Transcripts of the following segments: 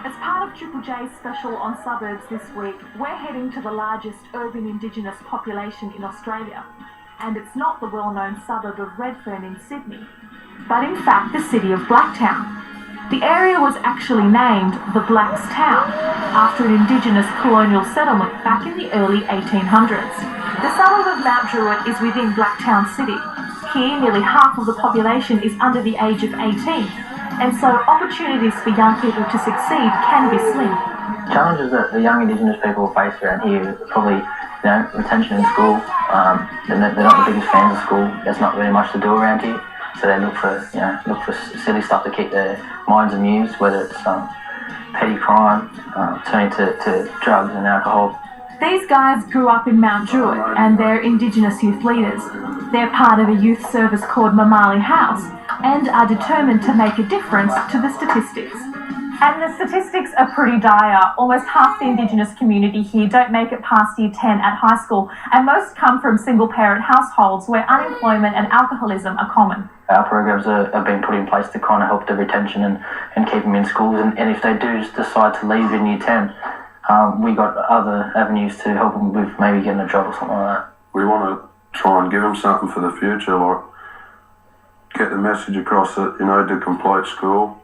As part of Triple J's special on suburbs this week, we're heading to the largest urban Indigenous population in Australia. And it's not the well-known suburb of Redfern in Sydney, but in fact the city of Blacktown. The area was actually named the Blacks Town, after an Indigenous colonial settlement back in the early 1800s. The suburb of Mount Druitt is within Blacktown City. Here, nearly half of the population is under the age of 18, and so opportunities for young people to succeed can be slim. Challenges that the young Indigenous people face around here are probably, retention in school. They're not the biggest fans of school. There's not really much to do around here, so they look for silly stuff to keep their minds amused, whether it's petty crime, turning to drugs and alcohol. These guys grew up in Mount Druitt and they're Indigenous youth leaders. They're part of a youth service called Hack-Miimali House and are determined to make a difference to the statistics. And the statistics are pretty dire. Almost half the Indigenous community here don't make it past year 10 at high school, and most come from single-parent households where unemployment and alcoholism are common. Our programs have been put in place to kind of help the retention and keep them in schools, and if they do decide to leave in year 10, we got other avenues to help them with maybe getting a job or something like that. We want to try and give them something for the future, like get the message across that, to complete school.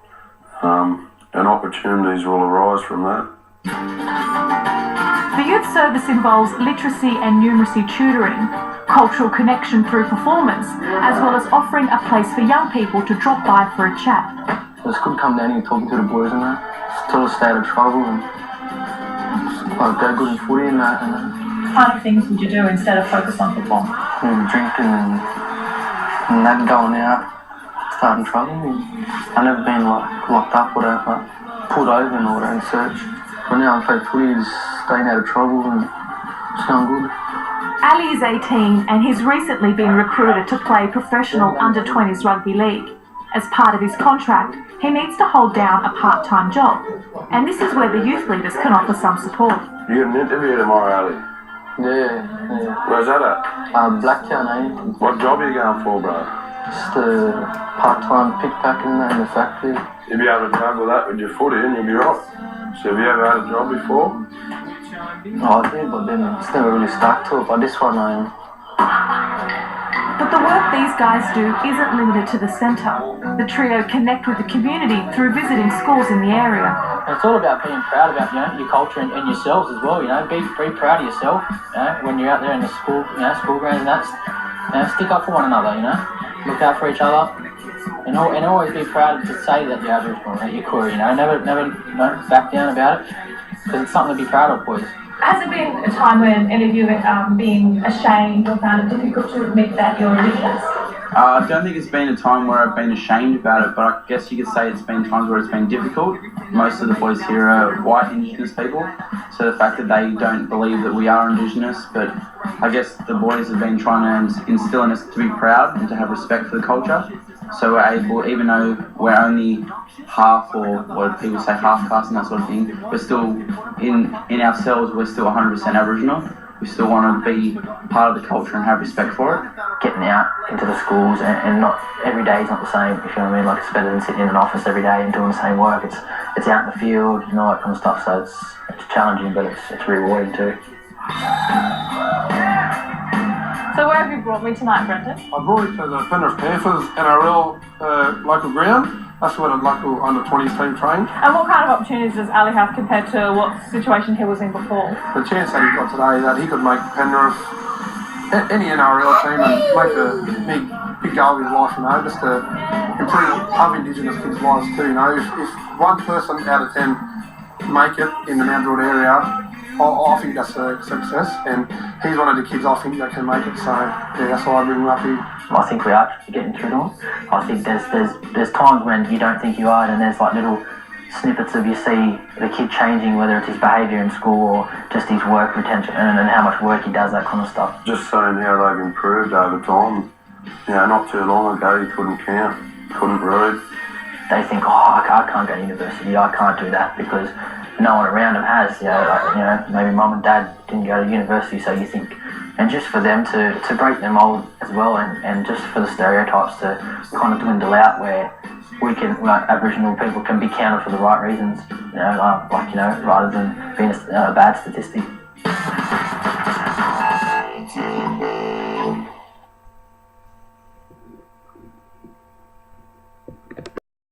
And opportunities will arise from that. The youth service involves literacy and numeracy tutoring, cultural connection through performance, as well as offering a place for young people to drop by for a chat. It's good to come down here talking to the boys and that, tell us stay out of trouble and go good in footy and that. What kind of things would you do instead of focus on football? Drinking and that, going out. Starting trouble. I've never been locked up or pulled over in order and search. But now I'm playing footy, just staying out of trouble and it's going good. Ali is 18 and he's recently been recruited to play professional under-20s rugby league. As part of his contract, he needs to hold down a part-time job. And this is where the youth leaders can offer some support. You got an interview tomorrow, Ali? Yeah. Where's that at? Blacktown, eh? What job are you going for, bro? Just a part-time pickpacking in the factory. You'll be able to juggle that with your footy and you'll be right. So have you ever had a job before? I did, but then it's never really stuck to it. But this one I am. But the work these guys do isn't limited to the centre. The trio connect with the community through visiting schools in the area. And it's all about being proud about your culture and yourselves as well. Be proud of yourself. When you're out there in the school, school grounds and that. Stick up for one another. Look out for each other, and always be proud to say that you're Aboriginal, that you're Koori. Never back down about it, because it's something to be proud of, boys. Has there been a time when any of you have been ashamed or found it difficult to admit that you're Indigenous? I don't think it's been a time where I've been ashamed about it, but I guess you could say it's been times where it's been difficult. Most of the boys here are white Indigenous people, so the fact that they don't believe that we are Indigenous, but I guess the boys have been trying to instill in us to be proud and to have respect for the culture. So we're able, even though we're only half, or what people say, half caste and that sort of thing, we're still, in ourselves, we're still 100% Aboriginal. We still want to be part of the culture and have respect for it. Getting out into the schools and not every day is not the same, if you know what I mean. Like, it's better than sitting in an office every day and doing the same work. It's out in the field, that kind of stuff. So it's challenging, but it's rewarding too. So where have you brought me tonight, Brendan? I brought you to the Penrith Panthers NRL local ground. That's where the local under-20s team trained. And what kind of opportunities does Ali have compared to what situation he was in before? The chance that he got today that he could make Penrith, any NRL team, and make a big goal in his life, just to improve other Indigenous kids' lives too. If one person out of 10 make it in the Mount Druitt area, I think that's a success, and he's one of the kids I think that can make it. So that's why I bring him up here. I think we are getting through to them. I think there's times when you don't think you are, and there's like little snippets of you see the kid changing, whether it's his behaviour in school or just his work retention and how much work he does, that kind of stuff. Just seeing how they've improved over time. Not too long ago he couldn't count, couldn't read. They think, I can't go to university, I can't do that because no one around them has. Maybe mum and dad didn't go to university, so you think, and just for them to break their mold as well, and just for the stereotypes to kind of dwindle out, where we can, Aboriginal people can be counted for the right reasons, rather than being a bad statistic.